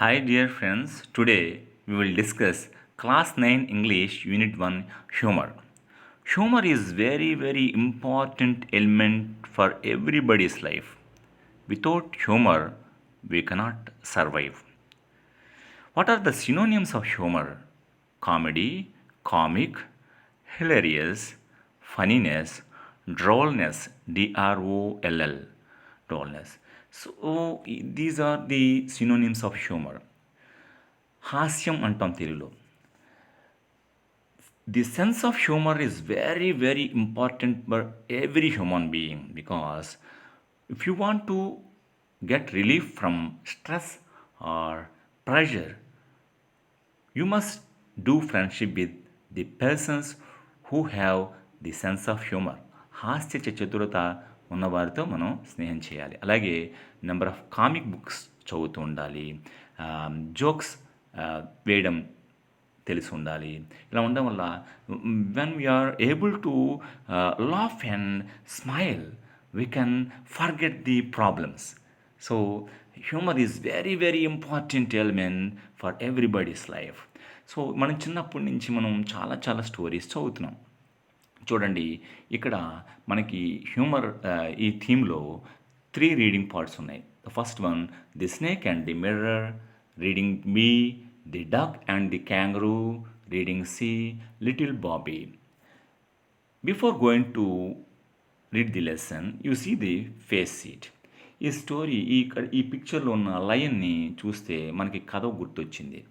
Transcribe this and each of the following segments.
Hi dear friends, today we will discuss Class 9 English Unit 1 Humor. Humor is very important element for everybody's life. Without humor, we cannot survive. What are the synonyms of humor? Comedy, comic, hilarious, funniness, drollness, droll, drollness. So these are the synonyms of humor. హాస్యం అంటాం తెలుగులో. The sense of humor is very important for every human being because if you want to get relief from stress or pressure, you must do friendship with the persons who have the sense of humor. హాస్య చతురత ఉన్నవారితో మనం స్నేహం చేయాలి. అలాగే number of comic books చదువుతూ ఉండాలి. Jokes వేయడం తెలిసి ఉండాలి. ఇలా ఉండడం వల్ల when we are able to laugh and smile we can forget the problems. So humour is very important element for everybody's life. So మనం చిన్నప్పటి నుంచి మనం చాలా స్టోరీస్ చదువుతున్నాం. చూడండి, ఇక్కడ మనకి హ్యూమర్ ఈ థీమ్లో 3 రీడింగ్ పార్ట్స్ ఉన్నాయి. The first one, the snake and the mirror, reading B, the duck and the kangaroo, reading C, little Bobby. Before going to read the lesson you see the face seat. ఈ story ఈ పిక్చర్లో ఉన్న లయన్ని చూస్తే మనకి కథ గుర్తొచ్చింది.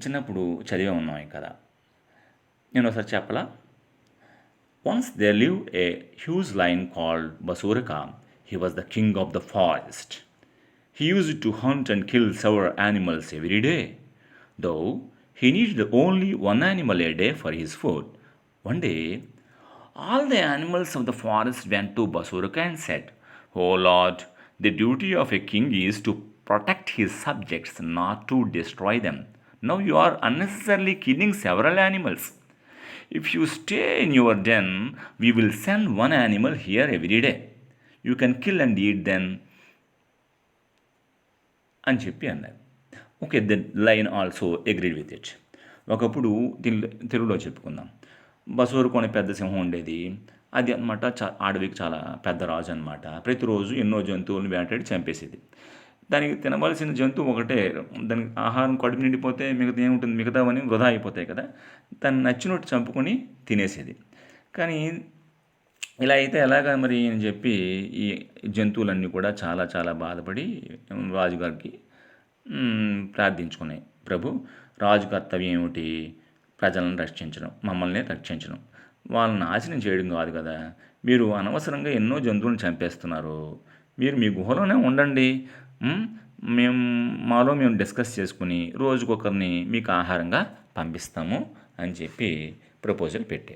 చిన్నప్పుడు చదివే ఉన్నాం ఈ కథ. నేను ఒకసారి చెప్పలా. Once there lived a huge lion called Basuraka. He was the king of the forest. He used to hunt and kill several animals every day, though he needed only one animal a day for his food. One day, all the animals of the forest went to Basuraka and said, "Oh Lord, the duty of a king is to protect his subjects, not to destroy them. Now you are unnecessarily killing several animals. If you stay in your den, we will send one animal here every day. You can kill and eat them." అని చెప్పి అన్నారు. Okay, the lion also agreed with it. ఒకప్పుడు తెలుగులో చెప్పుకుందాం. బసూరు కొనే పెద్ద సింహం ఉండేది. అది అనమాట అడవికి చాలా పెద్ద రాజు అనమాట. ప్రతిరోజు ఎన్నో జంతువులను వేటాడి చంపేసేది. దానికి తినవలసిన జంతువు ఒకటే. దానికి ఆహారం కడుపు నిండిపోతే మిగతా ఏముంటుంది, మిగతావన్నీ వృధా అయిపోతాయి కదా. దాన్ని నచ్చినట్టు చంపుకొని తినేసేది. కానీ ఇలా అయితే ఎలాగా మరి అని చెప్పి ఈ జంతువులన్నీ కూడా చాలా బాధపడి రాజుగారికి ప్రార్థించుకున్నాయి. ప్రభు, రాజు కర్తవ్యం ఏమిటి? ప్రజలను రక్షించడం, మమ్మల్ని రక్షించడం, వాళ్ళని నాశనం చేయడం కాదు కదా. మీరు అనవసరంగా ఎన్నో జంతువులను చంపేస్తున్నారు. మీరు మీ గుహలోనే ఉండండి. మేము డిస్కస్ చేసుకుని రోజుకొకరిని మీకు ఆహారంగా పంపిస్తాము అని చెప్పి ప్రపోజల్ పెట్టి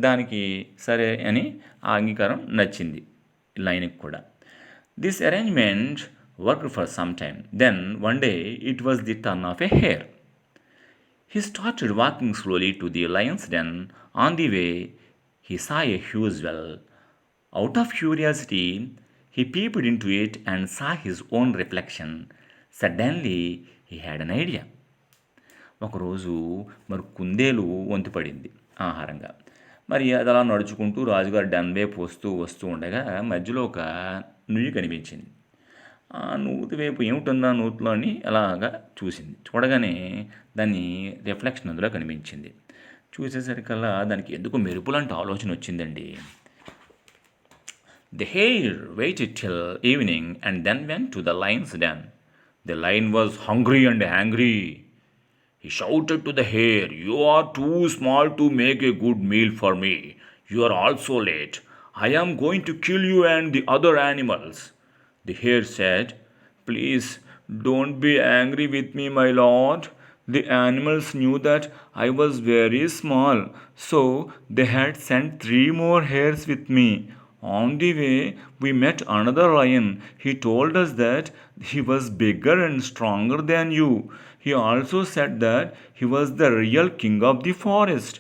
దానికి సరే అని ఆ అంగీకారం నచ్చింది లైన్కి కూడా. This arrangement worked for some time. Then one day it was the turn of a hare. He started walking slowly to the lion's den. On the way, he saw a huge well. Out of curiosity, he peeped into it and saw his own reflection. Suddenly, he had an idea. ఒకరోజు మరి కుందేలు వంతు పడింది ఆహారంగా. మరి అది అలా నడుచుకుంటూ రాజుగారు డన్ వైపు వస్తూ ఉండగా మధ్యలో ఒక నుయ్యి కనిపించింది. ఆ నూతి వైపు ఏమిటుందా నూతిలో అని అలాగా చూసింది. చూడగానే దాని రిఫ్లెక్షన్ అందులో కనిపించింది. చూసేసరికల్లా దానికి ఎందుకు మెరుపులంటే ఆలోచన వచ్చిందండి. The hare waited till evening and then went to the lion's den. The lion was hungry and angry. He shouted to the hare, "You are too small to make a good meal for me. You are also late. I am going to kill you and the other animals." The hare said, "Please don't be angry with me, my lord. The animals knew that I was very small, so they had sent 3 more hares with me. On the way, we met another lion. He told us that he was bigger and stronger than you. He also said that he was the real king of the forest.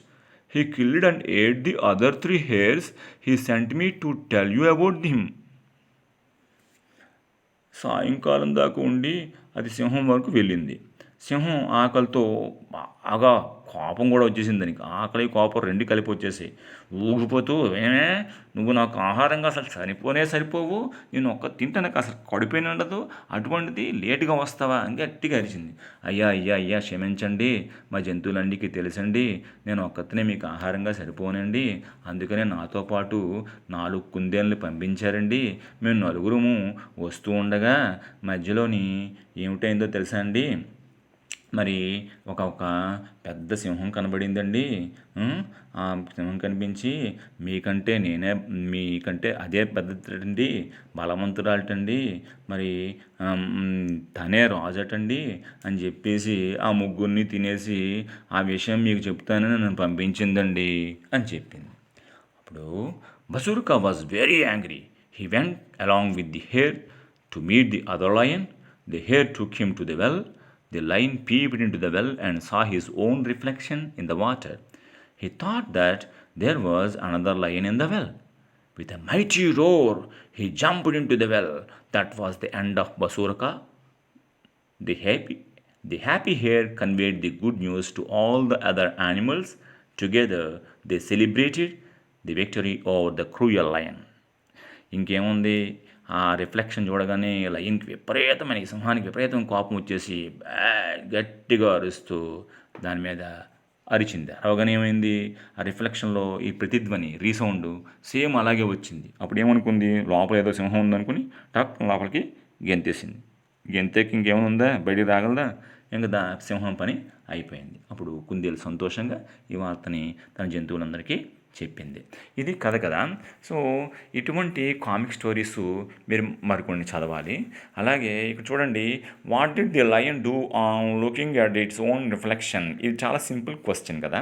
He killed and ate the other 3 hares. He sent me to tell you about him." సాయంకాలం దాకా ఉండి అది సింహం వరకు వెళ్ళింది. సింహం ఆకలితో బాగా కోపం కూడా వచ్చేసింది దానికి. ఆకలి, కోపం 2 కలిపి వచ్చేసాయి. ఊగిపోతూ, "ఏమే! నువ్వు నాకు ఆహారంగా అసలు సరిపోనే సరిపోవు. నేను ఒక్కటి తింటే నాకు అసలు కడుపే నిండదు. అటువంటిది లేట్‌గా వస్తావా?" అని గట్టిగా అరిచింది. "అయ్యా! అయ్యా! అయ్యా! క్షమించండి. మా జంతువులన్నిటికి తెలుసండి. నేను ఒక్కడినే మీకు ఆహారంగా సరిపోనండి. అందుకనే నాతో పాటు 4 కుందేళ్ళని పంపించారండి. మేము నలుగురము వస్తూ ఉండగా మధ్యలోని ఏమిటైందో తెలుసా అండి? మరి ఒక పెద్ద సింహం కనబడిందండి. హ్మ్. ఆ సింహం కనిపించి మీకంటే అదే పెద్దదండి, బలవంతురాలటండి. మరి తనే రాజటండి" అని చెప్పేసి ఆ ముగ్గురిని తినేసి "ఆ విషయం మీకు చెప్తానని నన్ను పంపించిందండి" అని చెప్పింది. అప్పుడు Bazooka was very angry. He went along with the hare to meet the other lion. The hare took him to the well. The lion peeped into the well and saw his own reflection in the water. He thought that there was another lion in the well. With a mighty roar, he jumped into the well. That was the end of Basuraka. The happy hare conveyed the good news to all the other animals. Together, they celebrated the victory over the cruel lion. ఇంకేముంది, ఆ reflection చూడగానే లయన్కి విపరీతమైన, ఈ సింహానికి విపరీతమైన కోపం వచ్చేసి గట్టిగా అరుస్తూ దాని మీద అరిచింది. అరవగానే ఏమైంది, ఆ రిఫ్లెక్షన్లో ఈ ప్రతిధ్వని రీసౌండ్ సేమ్ అలాగే వచ్చింది. అప్పుడు ఏమనుకుంది, లోపల ఏదో సింహం ఉందనుకుని టక్ లోపలికి గెంతేసింది. గెంతేకి ఇంకేమైనా ఉందా, బయటికి రాగలదా? ఇంకా సింహం పని అయిపోయింది. అప్పుడు కుందేలు సంతోషంగా ఈ వార్తని తన జంతువులందరికీ చెప్పింది. ఇది కథ కదా. సో ఇటువంటి కామిక్ స్టోరీస్ మీరు మరికొన్ని చదవాలి. అలాగే ఇక్కడ చూడండి, what did the lion do on looking at its own reflection. ఇది చాలా సింపుల్ క్వశ్చన్ కదా.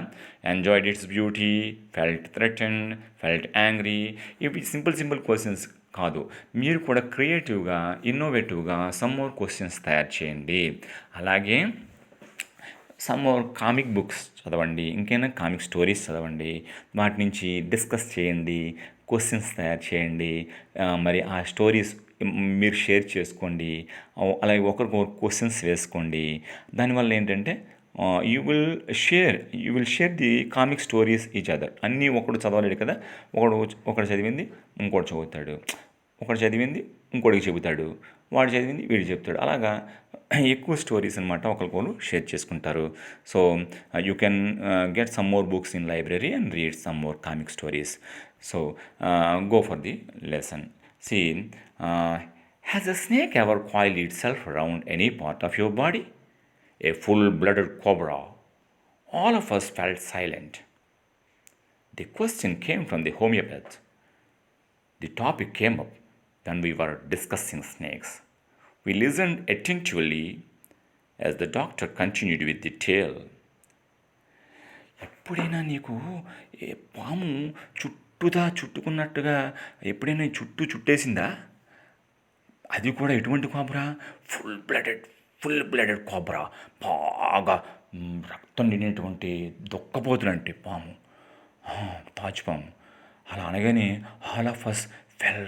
Enjoyed it's beauty, felt threatened, felt angry. ఇవి సింపుల్ క్వశ్చన్స్ కాదు. మీరు కూడా క్రియేటివ్గా, ఇన్నోవేటివ్గా సమ్ మోర్ క్వశ్చన్స్ తయారు చేయండి. అలాగే సమ్ మోర్ కామిక్ బుక్స్ చదవండి, ఇంకైనా కామిక్ స్టోరీస్ చదవండి. వాటి నుంచి డిస్కస్ చేయండి, క్వశ్చన్స్ తయారు చేయండి. మరి ఆ స్టోరీస్ మీరు షేర్ చేసుకోండి. అలాగే ఒకరికొకరు క్వశ్చన్స్ వేసుకోండి. దానివల్ల ఏంటంటే you will share the comic stories each other. అన్నీ ఒకడు చదవలేడు కదా. ఒకడు చదివింది ఇంకోటి చదువుతాడు, ఒకడు చదివింది ఇంకోటికి చెబుతాడు, వాడు చదివింది వీడు చెప్తాడు. అలాగా ఎక్కువ స్టోరీస్ అనమాట ఒకరికొకరు షేర్ చేసుకుంటారు. So you can get some more books in library and read some more comic stories. So go for the lesson. See, has a snake ever coiled itself around any part of your body? A full-blooded cobra. All of us felt silent. The question came from the homeopath. The topic came up when we were discussing snakes. We listened attentively as the doctor continued with the tale. ఎప్పుడైనా నీకు పాము చుట్టుకున్నట్టుగా ఎప్పుడైనా చుట్టేసిందా? అది కూడా ఎటువంటి cobra? Full blooded cobra. బాగా రక్తం నిండినటువంటి దొక్కపోతులంటే పాము, తాచుపాము. అలా అనగానే all of us fell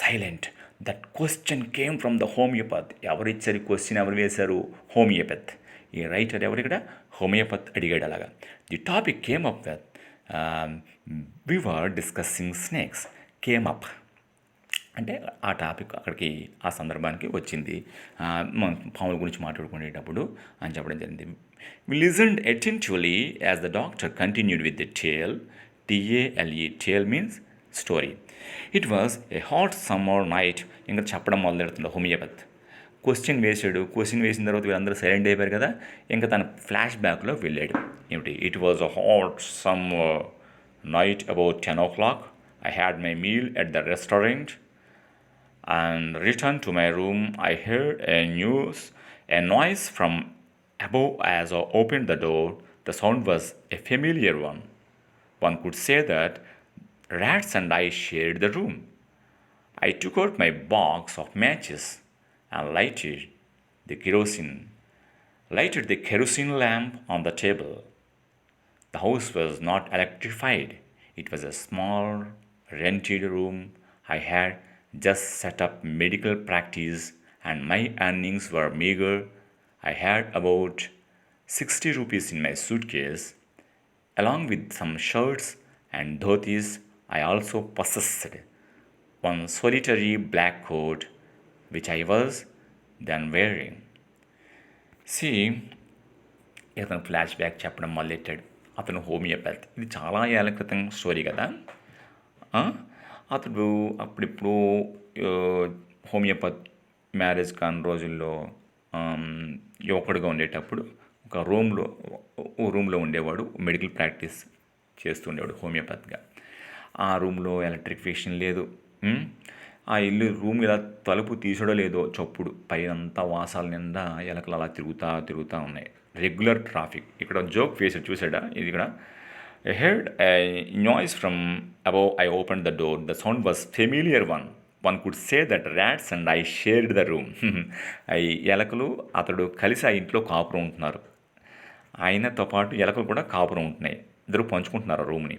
silent. That question came from the homeopath. ఎవరిచ్చారు క్వశ్చన్, ఎవరు వేశారు? హోమియోపత్. ఈ రైటర్ ఎవరు ఇక్కడ? హోమియోపత్ అడిగాడు. అలాగా the topic came up with we were discussing snakes. Came up అంటే ఆ టాపిక్ అక్కడికి ఆ సందర్భానికి వచ్చింది, పాముల గురించి మాట్లాడుకునేటప్పుడు అని చెప్పడం జరిగింది. We listened attentively as the doctor continued with the tale. TALE. Tale means story. It was a hot summer night. ఇంకా చెప్పడం మొదలెడుతుంది హోమియోపత్. క్వశ్చన్ వేసిన తర్వాత వీళ్ళందరూ సైలెంట్ అయిపోయారు కదా. ఇంకా తన ఫ్లాష్ బ్యాక్లో వెళ్ళాడు. ఏమిటి? It was a hot summer night about 10 o'clock. I had my meal at the restaurant and returned to my room. I heard a noise from above as I opened the door. The sound was a familiar one. One could say that rats and I shared the room. I took out my box of matches and lighted the kerosene lamp on the table. The house was not electrified. It was a small, rented room. I had just set up medical practice and my earnings were meager. I had about 60 rupees in my suitcase. Along with some shirts and dhotis, I also possessed one solitary black coat, which I was then wearing. See, ఇతను flash back చెప్పడం మొదలెట్టాడు. అతను homeopathy. ఇది చాలా ఏళ్ల క్రితం story కదా. ఆ, అతడు అప్పుడిప్పుడు ఆ, హోమియోపతి మ్యారేజ్ కాని రోజుల్లో ఆమ్, యువకుడుగా ఉండేటప్పుడు ఒక రూమ్లో ఉండేవాడు. మెడికల్ ప్రాక్టీస్ చేస్తూ ఉండేవాడు హోమియోపతిగా. ఆ రూమ్లో ఎలక్ట్రిఫికేషన్ లేదు. ఉమ్, ఆ రూమ్ ఇలా తలుపు తీసడో లేదో చప్పుడు పైనంతా వాసాల నిండా ఎలకలు అలా తిరుగుతూ ఉన్నాయి. Regular traffic. ఇక్కడ జోక్ వేసాడు, చూసాడా ఇది ఇక్కడ. I heard a noise from above. I opened the door. The sound was familiar one. One could say that rats and I shared the room. ఈ ఎలకలు అతడు కలిసి ఆ ఇంట్లో కాపురం ఉంటున్నారు. ఆయనతో పాటు ఎలకలు కూడా కాపురం ఉంటున్నాయి. ఇద్దరు పంచుకుంటున్నారు రూమ్ని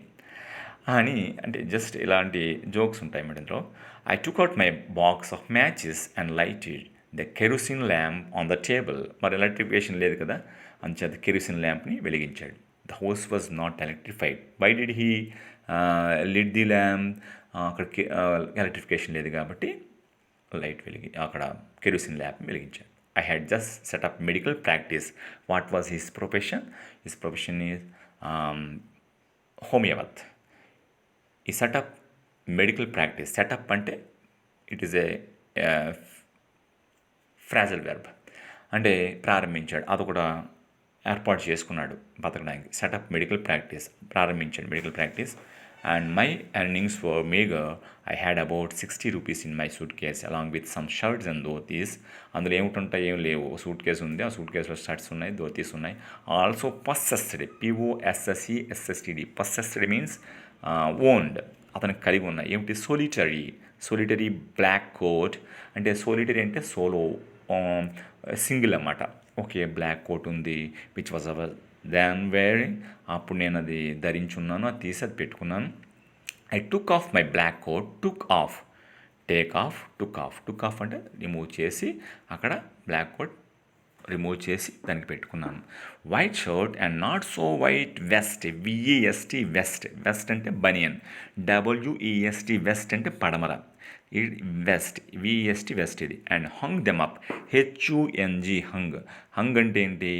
అని. అంటే జస్ట్ ఇలాంటి జోక్స్ ఉంటాయి మేడం ఇందులో. I took out my box of matches and lighted the kerosene lamp on the table. మరి ఎలక్ట్రిఫికేషన్ లేదు కదా, అంచేత కెరోసిన్ ల్యాంప్ని వెలిగించాడు. The house was not electrified. Why did he lit the lamp? అక్కడికి ఎలక్ట్రిఫికేషన్ లేదు కాబట్టి లైట్ అక్కడ కెరోసిన్ ల్యాంప్ వెలిగించాడు. I had just set up medical practice. What was his profession? His profession is homeopath. ఈ సెటప్ మెడికల్ ప్రాక్టీస్. సెటప్ అంటే it is A ఫ్రాజల్ verb, అంటే ప్రారంభించాడు. అది కూడా ఏర్పాటు చేసుకున్నాడు బతకడానికి. సెటప్ మెడికల్ ప్రాక్టీస్, ప్రారంభించాడు medical practice. And my earnings for meagre. I had about 60 rupees in my suitcase along with some shirts and dhotis. అందులో ఏమిటుంటాయి, ఏం లేవు. సూట్ కేసు ఉంది, ఆ సూట్ కేసులో షర్ట్స్ ఉన్నాయి, ధోతీస్ ఉన్నాయి. Also possessed, POSSESSED. Possessed means owned. అతనికి కలిగి ఉన్నాయి. ఏమిటి? Solitary black coat. అంటే సోలిటరీ అంటే సోలో, సింగిల్ అన్నమాట. ఓకే, బ్లాక్ కోట్ ఉంది, which was our than wearing. అప్పుడు నేను అది ధరించున్నాను, అది తీసి అది పెట్టుకున్నాను. I took off my black coat. Took off అంటే రిమూవ్ చేసి, అక్కడ బ్లాక్ కోట్ రిమూవ్ చేసి దానికి పెట్టుకున్నాను. White shirt and not so white vest. VEST vest అంటే బనియన్. WEST వెస్ట్ అంటే పడమర. వెస్ట్, VEST వెస్ట్ ఇది. And hung them up. HUNG hung అంటే ఏంటి?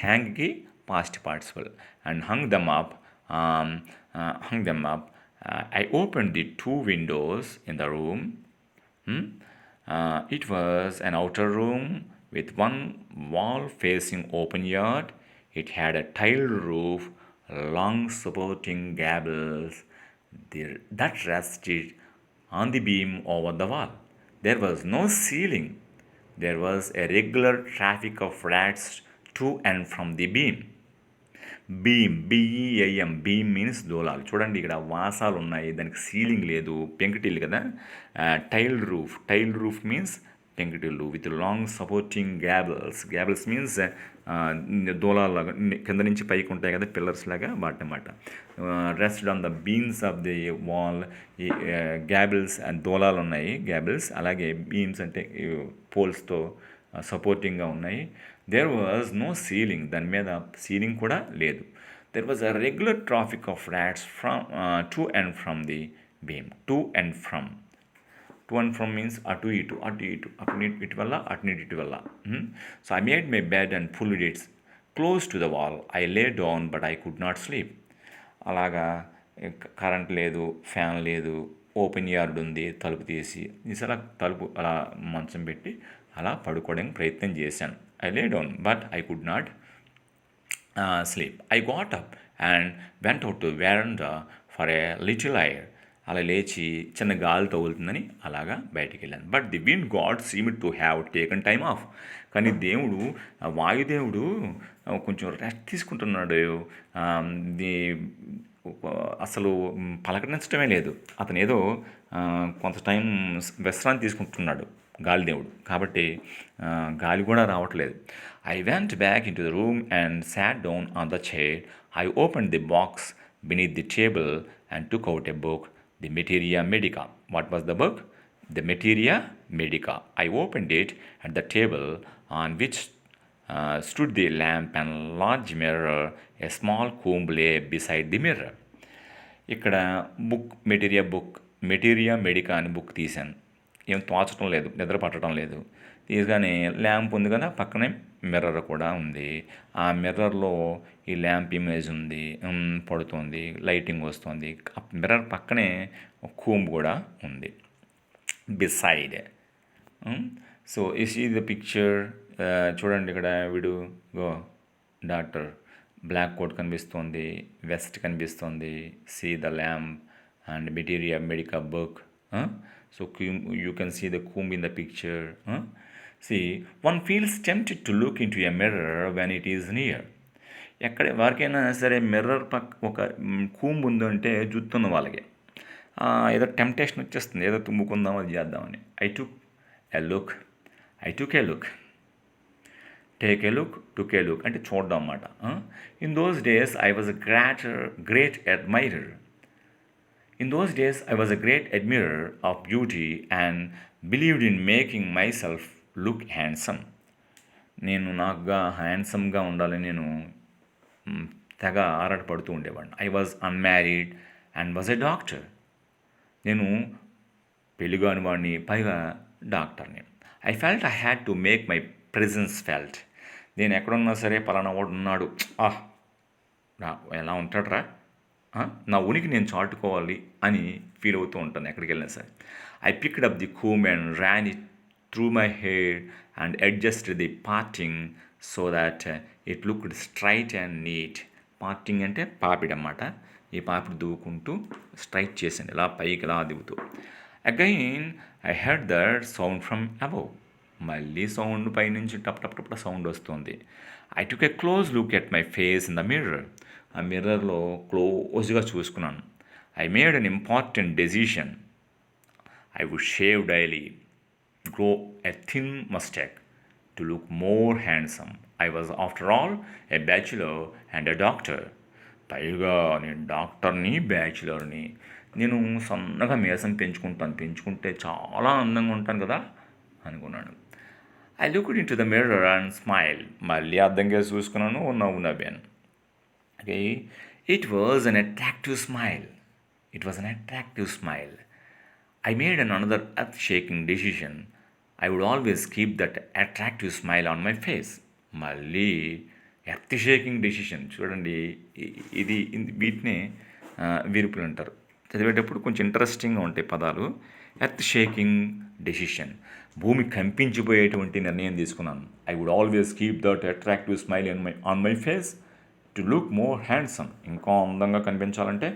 హ్యాంగ్కి past participle. And hung them up. I opened the two windows in the room. It was an outer room with one wall facing open yard. It had a tiled roof, long supporting gables that rested on the beam over the wall. There was no ceiling. There was a regular traffic of rats to and from the beam. BEAM means దోలాలు. చూడండి, ఇక్కడ వాసాలు ఉన్నాయి, దానికి ceiling లేదు, పెంకుటిల్లు కదా. Tiled roof means పెంకుటిల్లు with long supporting gables means దోలాలాగా కింద నుంచి పైకి ఉంటాయి కదా, పిల్లర్స్ లాగా, వాటన్నమాట. Rested on the beams of the wall. ఈ గ్యాబుల్స్ అండ్ దోలాలు ఉన్నాయి, గ్యాబుల్స్. అలాగే బీమ్స్ అంటే పోల్స్తో సపోర్టింగ్గా ఉన్నాయి. దేర్ వాజ్ నో సీలింగ్, దాని మీద సీలింగ్ కూడా లేదు. There was a regular Tropic of rats to and from the beam. To and from means అటు ఇటు ఇటు వల్ల, అటు ఇటు వల్ల. So I made my bed and pulled it's close to the wall. I lay down but I could not sleep. అలాగా current లేదు, fan లేదు, ఓపెన్ యార్డ్ ఉంది, తలుపు తీసి అలా తలుపు అలా మంచం పెట్టి అలా పడుకోవడానికి ప్రయత్నం చేశాను. I lay down, but I could not sleep. I got up and went out to veranda for a little air. అలా లేచి చిన్న గాలి తగులుతుందని అలాగా బయటికి వెళ్ళాను. But the wind God seemed to have taken time of. కానీ వాయుదేవుడు కొంచెం రెస్ట్ తీసుకుంటున్నాడు. అసలు పలకరించడమే లేదు. అతను ఏదో కొంత టైం విశ్రాంతి తీసుకుంటున్నాడు గాలిదేవుడు. కాబట్టి గాలి కూడా రావట్లేదు. I went back in to the room and sat down on the chair. I opened the box beneath the table and took out a book, the Materia Medica. What was the book? the materia medica. I opened it at the table on which stood the lamp and large mirror. A small comb lay beside the mirror. ఇక్కడ materia medica అని book తీశాను. ఏం తోచడం లేదు, నిద్ర పట్టడం లేదు. తీయగానే lamp ఉంది కదా, పక్కనే మిర్రర్ కూడా ఉంది. ఆ మిర్రర్లో ఈ ల్యాంప్ ఇమేజ్ ఉంది, పడుతుంది, లైటింగ్ వస్తుంది. ఆ మిర్రర్ పక్కనే కూంబ్ కూడా ఉంది బిసైడ్. సో ఇస్ ఈ ద పిక్చర్. చూడండి ఇక్కడ వీడు డాక్టర్ బ్లాక్ కోట్ కనిపిస్తుంది, వెస్ట్ కనిపిస్తుంది, see the lamp and materia medica book. So you can see the comb in the picture. See, one feels tempted to look into a mirror when it is near. ఎక్కడ వారికైనా సరే mirror ఒక comb ఉందంటే జుత్తున్న వాళ్ళకి ఏదో temptation వచ్చేస్తుంది, ఏదో తుమ్ముకుందాం అది చేద్దామని. I took a look take a look took A look అంటే చూడడం అన్నమాట. In those days I was great admirer. I was a great admirer of beauty and believed in making myself look handsome. నేను నాకుగా హ్యాండ్సమ్గా ఉండాలని నేను తెగ ఆరాటపడుతూ ఉండేవాడిని. I was unmarried and was a doctor. నేను పెళ్ళిగాని వాడిని, పైగా డాక్టర్ని. I felt I had to make my presence felt. నేను ఎక్కడున్నా సరే పలానా వాడు ఉన్నాడు, ఎలా ఉంటాడురా, నా ఉనికి నేను చాటుకోవాలి అని ఫీల్ అవుతూ ఉంటాను ఎక్కడికి వెళ్ళినా సరే. I picked up the comb and ran it through my hair and adjusted the parting so that it looked straight and neat. Parting అంటే పాపిడి అన్నమాట. ఈ పాపిడి దూకుంటూ స్ట్రైట్ చేసింది, ఇలా పైకి ఇలా దిగుతూ. Again I heard that sound from above. మళ్ళీ సౌండ్ పైనుంచి టప్ టప్ టప్ సౌండ్ వస్తుంది. I took a close look at my face in the mirror. ఆ మిర్రర్లో క్లోజ్గా చూసుకున్నాను. I made an important decision. I would shave daily, grow a thin moustache to look more handsome. I was after all a bachelor and a doctor. పైగా నేను డాక్టర్ని, బ్యాచులర్ని. నేను సన్నగా మీసం పెంచుకుంటే చాలా అందంగా ఉంటాను కదా అనుకున్నాను. I looked in to the mirror and smile. మళ్ళీ అద్దంగా చూసుకున్నాను, నవ్వు నవ్వాను. Okay, it was an attractive smile. I made another earth-shaking decision. I would always keep that attractive smile on my face. మళ్ళీ ఎర్త్ షేకింగ్ డెసిషన్. చూడండి, ఇది వీటినే విరుపులు అంటారు. చదివేటప్పుడు కొంచెం ఇంట్రెస్టింగ్గా ఉంటాయి పదాలు. ఎర్త్ షేకింగ్ డెసిషన్, భూమి కంపించిపోయేటువంటి నిర్ణయం తీసుకున్నాను. I would always keep that attractive smile on my face to look more handsome. ఇంకా అందంగా కనిపించాలంటే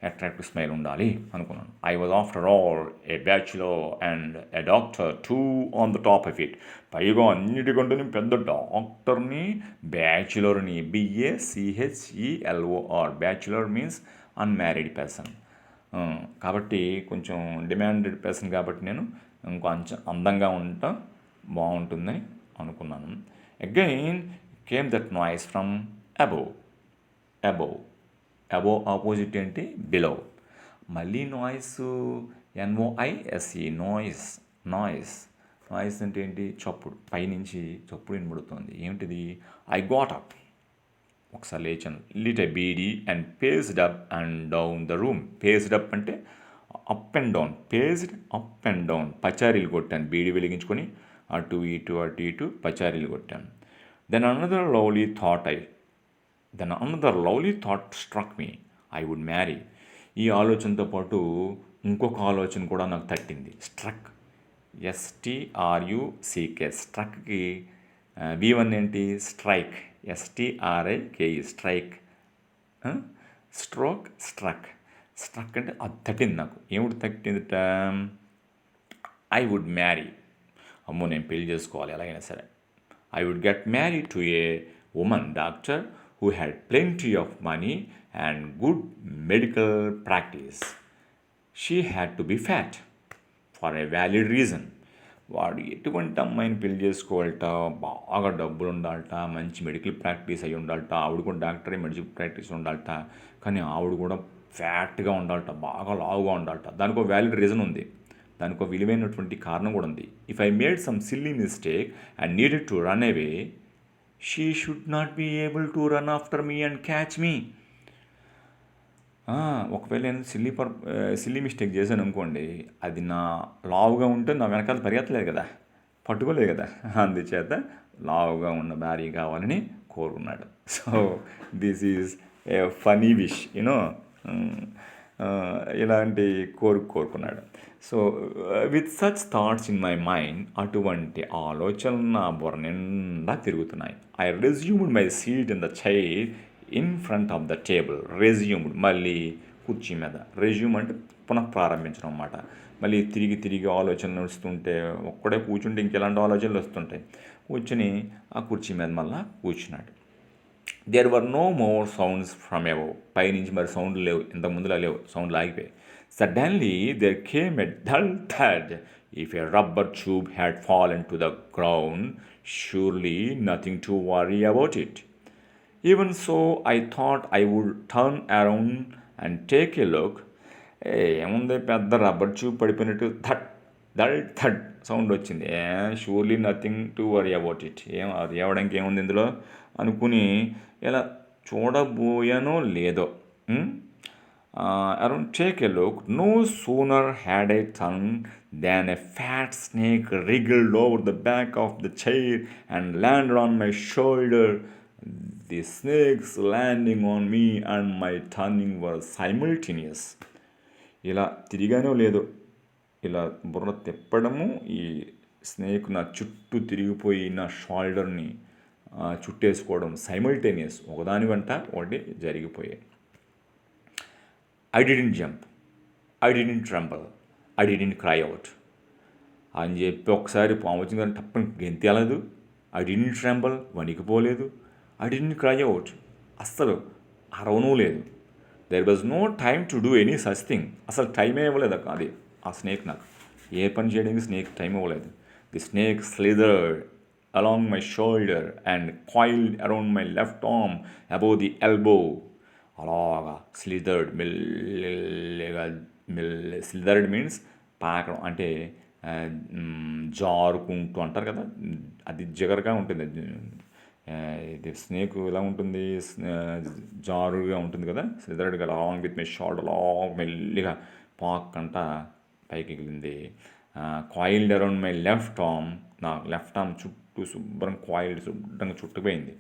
అట్రాక్టివ్ స్మైల్ ఉండాలి అనుకున్నాను. I was after all a bachelor and a doctor too on the top of it. పైగా అన్నిటికంటే నేను పెద్ద డాక్టర్ని, బ్యాచులర్ని. BACHELOR. Bachelor means unmarried person. కాబట్టి కొంచెం డిమాండెడ్ పర్సన్ కాబట్టి నేను ఇంకొంచెం అందంగా ఉంటా బాగుంటుందని అనుకున్నాను. Again came that noise from above. Opposite ఏంటి? బిలో. మళ్ళీ నాయిస్, NOISE, నాయిస్ అంటే ఏంటి? చప్పుడు. పైనుంచి చప్పుడు వినబడుతుంది. ఏమిటిది? I got up. ఒకసారి లేచాను. Lit a bidi and paced up and down the room. Paced up అంటే up and down. Paced up and down. పచారీలు కొట్టాను. బీడీ వెలిగించుకొని అటు ఇటు పచారీలు కొట్టాను. Then another lovely thought struck me. I would marry. ఈ ఆలోచనతో పాటు ఇంకొక ఆలోచన కూడా నాకు తట్టింది. Struck, STRUCK. స్ట్రక్కి V1 ఏంటి? స్ట్రైక్. STRIKE, strike. స్ట్రక్ అంటే అది తట్టింది నాకు. ఏమిటి తట్టిందిట? I would marry. అమ్మో, నేను పెళ్లి చేసుకోవాలి ఎలాగైనా సరే. I would get marry to a woman doctor who had plenty of money and good medical practice. She had to be fat for a valid reason. వాడు ఎటువంటి అమ్మాయిని పెళ్లి చేసుకోవాలట? బాగా డబ్బులు ఉండాలట, మంచి మెడికల్ ప్రాక్టీస్ అయి ఉండాలట. ఆవిడ కూడా డాక్టరే, మెడికల్ ప్రాక్టీస్ ఉండాలట. కానీ ఆవిడ కూడా ఫ్యాట్గా ఉండాలట, బాగా లావుగా ఉండాలట. దానికి ఒక వ్యాలిడ్ రీజన్ ఉంది. దానికి ఒక విలువైనటువంటి కారణం కూడా ఉంది. If I made some silly mistake and needed to run away, she should not be able to run after me and catch me. ఒకవేళ నేను సిల్లీ మిస్టేక్ చేశాను అనుకోండి, అది నా లావుగా ఉంటే నా వెనకాల పరిగెత్తలేదు కదా, పట్టుకోలేదు కదా. అందుచేత లావుగా ఉన్న భార్య కావాలని కోరుకున్నాడు. So this is a funny wish you know. ఇలాంటి కోరుకున్నాడు. So with such thoughts in my mind, అటువంటి ఆలోచనలు నా బుర్ర నిండా తిరుగుతున్నాయి. I resumed my seat in the chair in front of the table. Resumed మళ్ళీ కుర్చీ మీద, రెజ్యూమ్ అంటే పునః ప్రారంభించడం అన్నమాట. మళ్ళీ తిరిగి ఆలోచనలు వస్తుంటే, ఒక్కడే కూర్చుంటే ఇంకెలాంటి ఆలోచనలు వస్తుంటాయి. కూర్చుని ఆ కుర్చీ మీద మళ్ళీ కూర్చున్నాడు. There were no more sounds from above. పైనుంచి మరి సౌండ్లు లేవు, ఇంతకు ముందులా లేవు, సౌండ్లు ఆగిపోయాయి. Suddenly there came a dull thud. If a rubber tube had fallen to the ground, surely nothing to worry about it. Even so, I thought I would turn around and take a look. ఏముంది, పెద్ద rubber tube పడిపోయినట్టు thud sound వచ్చింది. Surely nothing to worry about it. అది అవడానికి ఏముంది ఇందులో అనుకుని ఇలా చూడబోయానో లేదో. Around take a look. No sooner had I turn than a fat snake wriggled over the back of the chair and landed on my shoulder. The snakes landing on me and my turning were simultaneous. ఇలా తిరిగానో లేదో, ఇలా బుర్ర తిప్పడము, ఈ snake నా చుట్టూ తిరిగిపోయి నా షోల్డర్ని చుట్టేసుకోవడం simultaneous, ఒకదాని వెంట ఒకటి జరిగిపోయాయి. I didn't jump, I didn't tremble, I didn't cry out అని చెప్పి ఒకసారి పాము వచ్చింది కానీ తప్పని గెంతేయలేదు. ఐ డిడ్ంట్ ట్రంబల్, వణికిపోలేదు. ఐ డిడ్ంట్ క్రై అవుట్, అస్సలు అరవనూ లేదు. There was no time to do any such thing. అసలు టైమే ఇవ్వలేదు అది ఆ స్నేక్. నాకు ఏ పని చేయడానికి స్నేక్ టైం ఇవ్వలేదు. The snake slithered along my shoulder and coiled around my left arm above the elbow. అలాగా స్లిదర్డ్, స్లిదర్డ్ మీన్స్ పాకడం అంటే జారుకుంటూ అంటారు కదా, అది జిగరగా ఉంటుంది. ఇది స్నేక్ ఇలా ఉంటుంది, జారుగా ఉంటుంది కదా, స్లిదర్డ్గా long with my shoulder long మెల్లిగా పాకంట పైకి ఎగిలింది. Coiled around my left arm, నా లెఫ్ట్ ఆర్మ్ చుట్టూ శుభ్రం కాయిల్డ్ శుభ్రంగా చుట్టుకుపోయింది.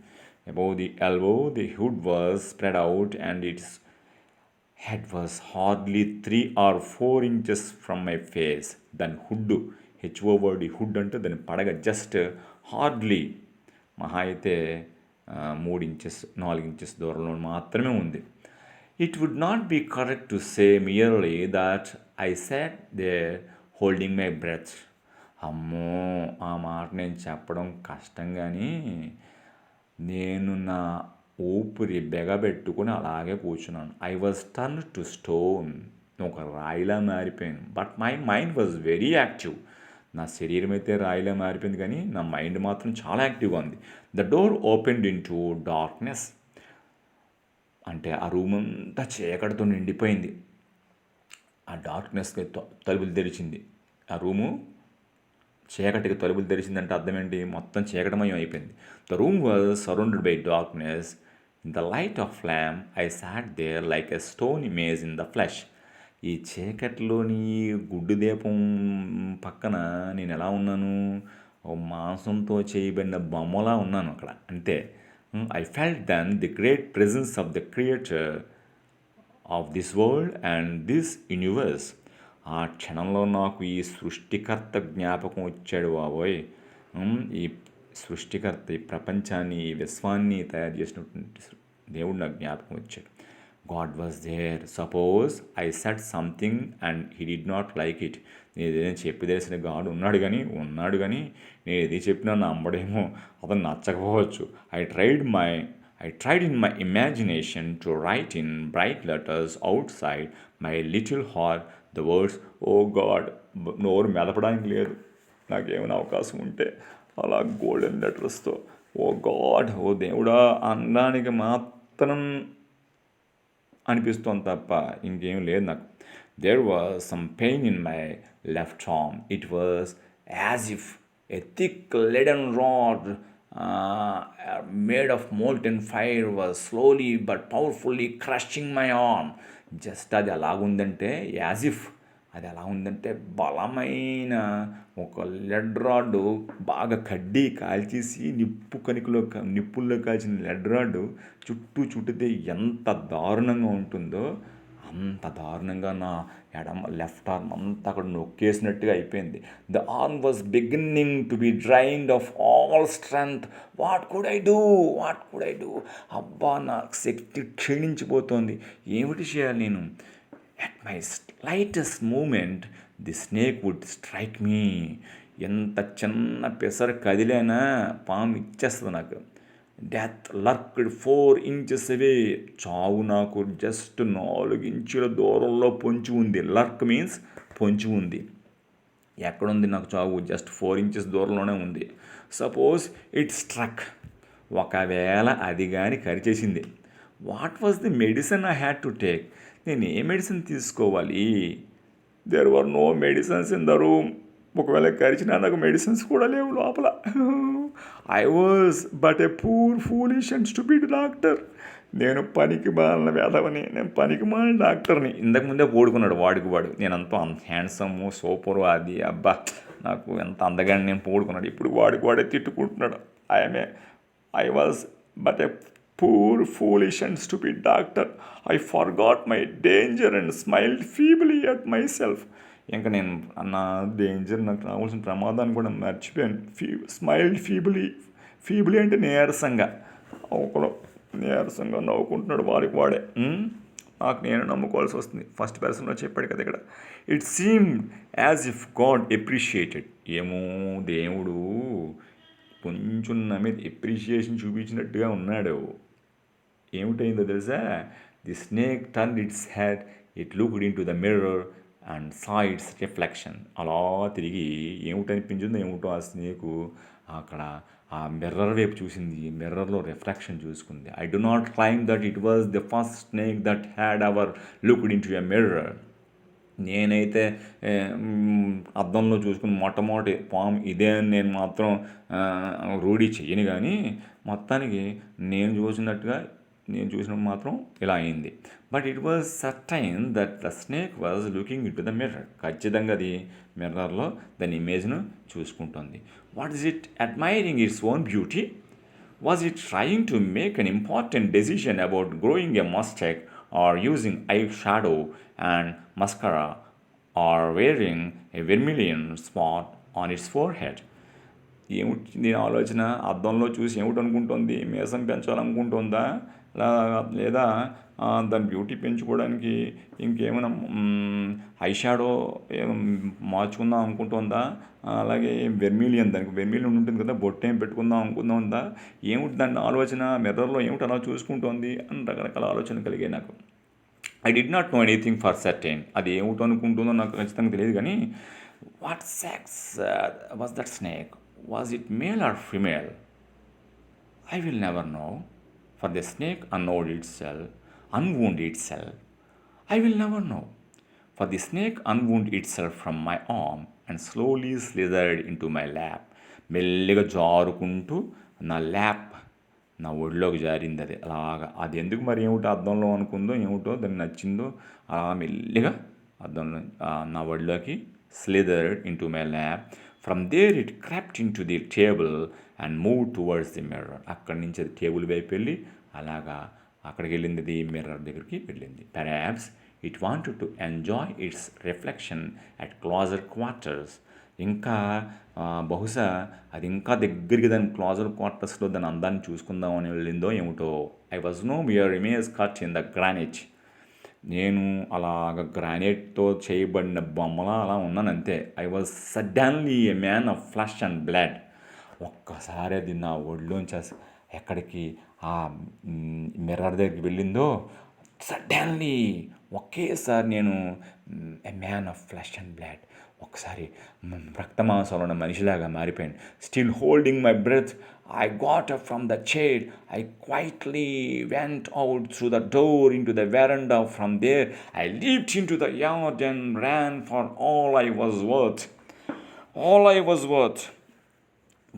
Above the elbow the hood was spread out and its head was hardly 3 or 4 inches from my face. దాని హుడ్, హెచ్ఓవర్డ్ హుడ్ అంటే దాని పడగ జస్ట్ హార్డ్లీ మహా అయితే 3 inches 4 inches దూరంలో మాత్రమే ఉంది. It would not be correct to say merely that I sat there holding my breath. అమ్మో, ఆ మాట నేను చెప్పడం కష్టం, కానీ నేను నా ఊపిరి బెగబెట్టుకుని అలాగే కూర్చున్నాను. I was turn to stone, ఒక రాయిలా మారిపోయాను. But my mind was very active. నా శరీరం అయితే రాయిలా మారిపోయింది, కానీ నా మైండ్ మాత్రం చాలా యాక్టివ్గా ఉంది. The door opened in to darkness. అంటే ఆ రూమ్ అంతా చీకటితో నిండిపోయింది. ఆ డార్క్నెస్కి తలుపులు తెరిచింది. ఆ రూము చీకటికి తలుపులు తెరిచిందంటే అర్థం ఏంటి, మొత్తం చీకటమయం అయిపోయింది. The room was surrounded by darkness. In the light of lamp I sat there like a stone image in the flesh. ఈ చీకటిలోని గుడ్డు దీపం పక్కన నేను ఎలా ఉన్నాను, ఓ మాంసంతో చేయబడిన బొమ్మలా ఉన్నాను అక్కడ, అంతే. I felt then the great presence of the creator of this world and this universe. ఆ క్షణంలో నాకు ఈ సృష్టికర్త జ్ఞాపకం వచ్చాడు బాబోయ్. ఈ సృష్టికర్త, ఈ ప్రపంచాన్ని, ఈ విశ్వాన్ని తయారు చేసినటువంటి దేవుడు నాకు జ్ఞాపకం వచ్చాడు. God was there. Suppose I said something and he did not like it. నేను ఏదైనా చెప్పేదేసిన గాడ్ ఉన్నాడు కానీ నేను ఏది చెప్పినా నమ్మడేమో, అతను నచ్చకపోవచ్చు. I tried in my imagination to write in bright letters outside my little hall the words, "Oh God." నోరు మెదపడానికి లేదు. నాకేమైనా అవకాశం ఉంటే అలా గోల్డెన్ లెటర్స్తో ఓ గాడ్, ఓ దేవుడా అనడానికి మాత్రం అనిపిస్తోంది తప్ప ఇంకేం లేదు నాకు. There was some pain in my left arm. It was as if a thick leaden rod made of molten fire was slowly but powerfully crushing my arm. Just అది ఎలాగుందంటే యాజ్ ఇఫ్ అది ఎలా ఉందంటే బలమైన ఒక లెడ్ రాడ్ బాగా కడ్డీ కాల్చేసి నిప్పుల్లో కాల్చిన లెడ్ రాడ్ చుట్టితే ఎంత దారుణంగా ఉంటుందో అంత దారుణంగా నా లెఫ్ట్ ఆర్మ్ అంతా అక్కడ నొక్కేసినట్టుగా అయిపోయింది. The arm was beginning to be drained of all strength. What could I do? అబ్బా, నా శక్తి క్షీణించిపోతోంది. ఏమిటి చేయాలి నేను? At my slightest moment the snake would strike me. ఎంత చిన్న పెసర కదిలైనా పాము ఇచ్చేస్తుంది నాకు. Death lurked 4 inches away. చావు నాకు జస్ట్ 4 ఇంచుల దూరంలో పొంచి ఉంది. లర్క్ మీన్స్ పొంచి ఉంది. ఎక్కడుంది నాకు చావు? జస్ట్ 4 inches దూరంలోనే ఉంది. Suppose it struck. ఒకవేళ అది కానీ కరిచేసింది. What was the medicine I had to take? నేను ఏ మెడిసిన్ తీసుకోవాలి? There were no medicines in the room. ఒకవేళ కరిచినా నాకు మెడిసిన్స్ కూడా లేవు లోపల. I was but a poor foolish and stupid doctor. నేను పనికి మాలిన వేదవని, నేను పనికి మాలిన డాక్టర్ని. ఇంతకుముందే పోడుకున్నాడు వాడు. నేనంతా హ్యాండ్సమ్ సూపరు అది అబ్బా నాకు ఎంత అందగాని నేను పోడుకున్నాడు. ఇప్పుడు వాడే తిట్టుకుంటున్నాడు. I was but a poor foolish and stupid doctor. I forgot my danger and smiled feebly at myself. ఇంకా నేను నా డేంజర్, నాకు రావాల్సిన ప్రమాదాన్ని కూడా మర్చిపోయాను. స్మైల్డ్ ఫీబ్లీ అంటే నీరసంగా. ఒకడు నీరసంగా నవ్వుకుంటున్నాడు వాడే. నాకు నేను నమ్ముకోవాల్సి వస్తుంది. ఫస్ట్ పర్సన్లో చెప్పాడు కదా ఇక్కడ. It seemed as if God appreciated. ఏమో దేవుడు కొంచెం నా మీద ఎప్రిషియేషన్ చూపించినట్టుగా ఉన్నాడు. ఏమిటైందో తెలుసా? The snake turned it's head. It looked in to the mirror and saw it's reflection. అలా తిరిగి ఏమిటనిపించిందో ఏమిటో ఆ స్నేకు అక్కడ ఆ మిర్రర్ వైపు చూసింది. మిర్రర్లో రిఫ్లెక్షన్ చూసుకుంది. I do not claim that it was the first snake that had our looked in to a mirror. నేనైతే అద్దంలో చూసుకుని మొట్టమొదటి పాము ఇదే అని నేను మాత్రం రూఢి చెయ్యను. కానీ మొత్తానికి నేను చూసినప్పుడు మాత్రం ఇలా అయింది. But it was certain that the snake was looking into the mirror. ఖచ్చితంగా అది మిర్రర్లో దాని ఇమేజ్ను చూసుకుంటుంది. What is it admiring its own beauty? Was it trying to make an important decision about growing a moustache or using eye shadow and mascara or wearing a vermilion spot on its forehead? ఏమిటి దీని ఆలోచన? అద్దంలో చూసి ఏమిటి అనుకుంటుంది? మీసం పెంచాలనుకుంటుందా? లేదా దాని బ్యూటీ పెంచుకోవడానికి ఇంకేమైనా ఐ షాడో మార్చుకుందాం అనుకుంటుందా? అలాగే దానికి వెర్మిలియన్ ఉంటుంది కదా, బొట్టేం పెట్టుకుందాం అనుకుందా? ఏమిటి దాని ఆలోచన? మిర్రర్లో ఏమిటి అలా చూసుకుంటోంది అని రకరకాల ఆలోచన కలిగాయి నాకు. I did not know anything for certain. అది ఏమిటో అనుకుంటుందో నాకు ఖచ్చితంగా తెలియదు. కానీ what sex was that snake? Was it male or female? I will never know, for the snake unwound itself. I will never know, for the snake unwound itself from my arm and slowly slithered into my lap. మెల్లిగా జారుకుంటూ నా ఒడిలోకి జారింది. అది అలాగా. అది ఎందుకు మరి ఏమిటో అద్దంలో అనుకుందో ఏమిటో దానికి నచ్చిందో అలా మెల్లిగా అద్దంలో నా ఒడిలోకి slithered into my lap. From there it crept into the table and moved towards the mirror. అక్కడి నుంచి అది టేబుల్ వైపు వెళ్ళి అలాగా అక్కడికి వెళ్ళింది. అది మిర్రర్ దగ్గరికి వెళ్ళింది. Perhaps it wanted to enjoy its reflection at closer quarters. ఇంకా బహుశా అది ఇంకా దగ్గరికి దాని క్లోజర్ క్వార్టర్స్లో దాని అందాన్ని చూసుకుందామని వెళ్ళిందో ఏమిటో. I was no mere image cut in the granite. నేను అలాగ గ్రానైట్తో చేయబడిన బొమ్మలా అలా ఉన్నానంతే. I was suddenly a man of flesh and blood. ఒక్కసారి అది నా ఒళ్ళోంచి ఎక్కడికి ఆ మిర్రర్ దగ్గరికి వెళ్ళిందో సడన్లీ ఒకేసారి నేను a man of flesh and blood, ఒకసారి రక్తమాంసంలో ఉన్న మనిషిలాగా మారిపోయాను. Still holding my breath I got up from the chair. I quietly went out through the door into the veranda. From there I leaped into the yard and ran for all I was worth. All I was worth.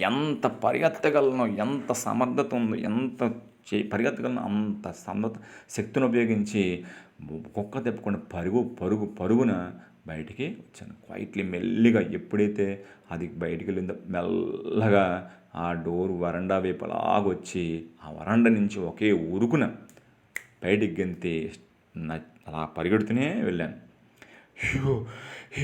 ఎంత పరిగెత్తగలను, ఎంత సమర్థత ఉందో, ఎంత పరిగెత్తగలను అంత శక్తిని ఉపయోగించి కుక్క తెప్పకుండా పరుగున బయటికి వచ్చాను. క్వైట్లీ మెల్లిగా ఎప్పుడైతే అది బయటికి వెళ్ళిందో మెల్లగా ఆ డోర్ వరండా వైపు అలాగొచ్చి ఆ వరండా నుంచి ఒకే ఉరుకున బయటికి గెంతి అలా పరిగెడుతూనే వెళ్ళాను.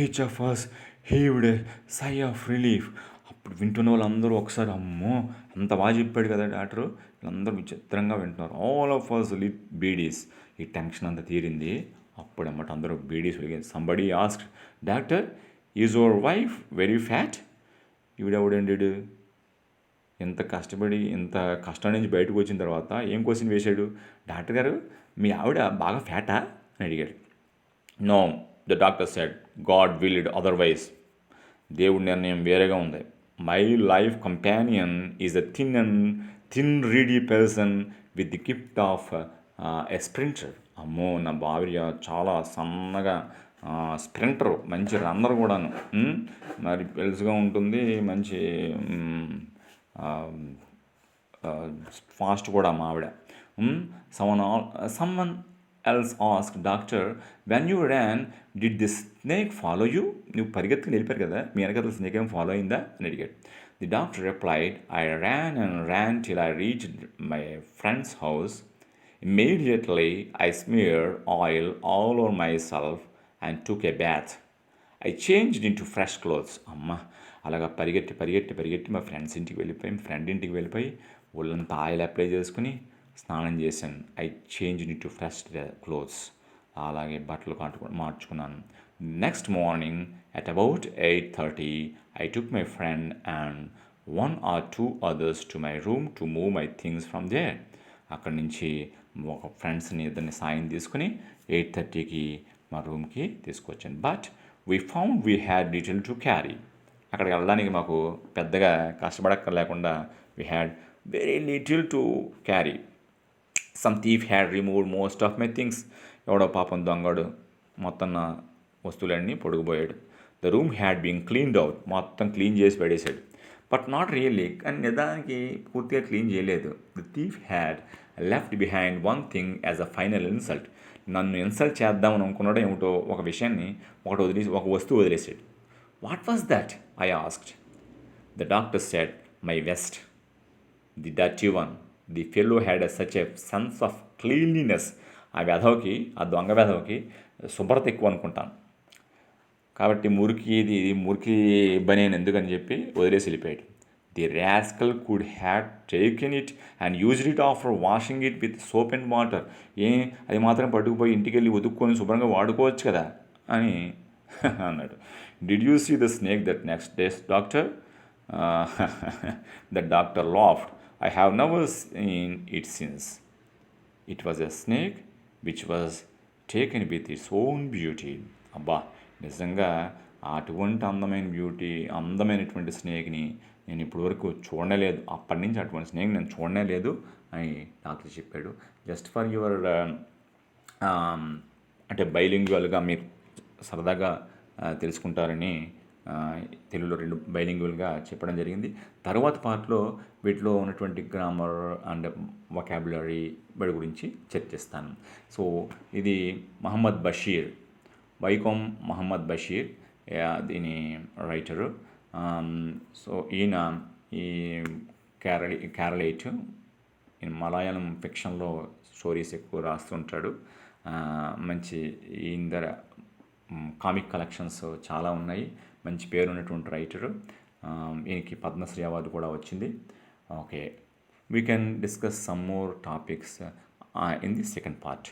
Each of us heaved a sigh of relief. అప్పుడు వింటున్న వాళ్ళందరూ ఒకసారి అమ్మో అంత బాగా చెప్పాడు కదా డాక్టరు, వీళ్ళందరూ విచిత్రంగా వింటున్నారు. All of us lit beedis. ఈ టెన్షన్ అంతా తీరింది. అప్పుడు అన్నమాట అందరూ బీడీస్ వెలిగింది. Somebody asked, doctor is your wife very fat? ఈవిడెవడండి ఎంత కష్టం నుంచి బయటకు వచ్చిన తర్వాత ఏం క్వశ్చన్ వేశాడు, డాక్టర్ గారు మీ ఆవిడ బాగా ఫ్యాటా అని అడిగాడు. No, the doctor said, God willed otherwise. దేవుడి నిర్ణయం వేరేగా ఉంది. My life companion is a thin reedy person with the gift of a sprinter. అమ్మో నా భార్య చాలా సన్నగా స్ప్రింటర్, మంచి రన్నర్ కూడాను, మరి పెలుసుగా ఉంటుంది, మంచి ఫాస్ట్ కూడా మా ఆవిడ. Someone else asked, doctor when you ran did this snake follow you? నువ్వు పరిగెత్తుకుని వెళ్ళిపోయారు కదా, మీ వెనకాల స్నేక్ ఏం ఫాలో అయిందా అని అడిగాడు. The doctor replied, I ran till I reached my friend's house. Immediately I smeared oil all over myself and took a bath. I changed into fresh clothes. అమ్మ అలాగా పరిగెట్టి మా ఫ్రెండ్ ఇంటికి వెళ్ళిపోయి ఒళ్ళంతా ఆయిల్ అప్లై చేసుకుని స్నానం చేశాను. I change into fresh clothes. అలాగే బట్టలు మార్చుకున్నాను. Next morning at about 8:30 I took my friend and 1 or 2 others to my room to move my things from there. అక్కడి నుంచి ఒక ఫ్రెండ్స్ని ఇద్దరిని సాయం తీసుకుని 8:30కి మా రూమ్కి తీసుకొచ్చాను. But we found we had little to carry. అక్కడికి వెళ్ళడానికి మాకు పెద్దగా కష్టపడక్కర్లేకుండా we had very little to carry. Some thief had removed most of my things. ఎవడో పాపం దొంగడు మొత్తం నా వస్తువులన్నీ పొడుగుపోయాడు. The room had been cleaned out. మొత్తం క్లీన్ చేసి పడేశాడు. బట్ నాట్ రియల్లీ, కానీ నిజానికి పూర్తిగా క్లీన్ చేయలేదు. The thief had left behind one thing as a final insult. నన్ను ఇన్సల్ట్ చేద్దామని అనుకున్నాడో ఏమిటో ఒక విషయాన్ని ఒక వస్తువు వదిలేసాడు. What was that? I asked. The doctor said, my vest, the dirty one. The fellow had such a sense of cleanliness. ఆ దొంగ వెధవకి శుభ్రత ఎక్కువ అనుకుంటాను, కాబట్టి మురికి బనేన్ ఎందుకని చెప్పి వదిలేసి వెళ్ళిపోయాడు. The rascal could had taken it and used it after washing it with soap and water. అది మాత్రం పట్టుకుపోయి ఇంటికి వెళ్ళి ఉతుక్కొని శుభ్రంగా వాడుకోవచ్చు కదా అని అన్నాడు. Did you see the snake that next day doctor? The doctor laughed. I have never seen it since. It was a snake which was taken with its own beauty. అబ్బా, నిజంగా అటువంటి అందమైనటువంటి స్నేక్ని నేను ఇప్పటివరకు చూడలేదు. అప్పటి నుంచి అటువంటి స్నేక్ నేను చూడలేదు అని డాక్టర్ చెప్పాడు. జస్ట్ ఫర్ యువర్ అంటే బైలింగ్వల్గా మీరు సరదాగా తెలుసుకుంటారని తెలుగులో 2 బైలింగ్వల్గా చెప్పడం జరిగింది. తర్వాత పార్ట్లో వీటిలో ఉన్నటువంటి గ్రామర్ అండ్ వొకాబులరీ వీటి గురించి చర్చిస్తాను. సో ఇది మహమ్మద్ బషీర్, వైకోం మహమ్మద్ బషీర్ దీని రైటరు. సో ఈయన ఈ కేరళైట్ మలయాళం ఫిక్షన్లో స్టోరీస్ ఎక్కువ రాస్తుంటాడు. మంచి ఇందర కామిక్ కలెక్షన్స్ చాలా ఉన్నాయి. మంచి పేరు ఉన్నటువంటి రైటరు. ఈయనకి పద్మశ్రీ అవార్డు కూడా వచ్చింది. Okay, we can discuss some more topics in the second part.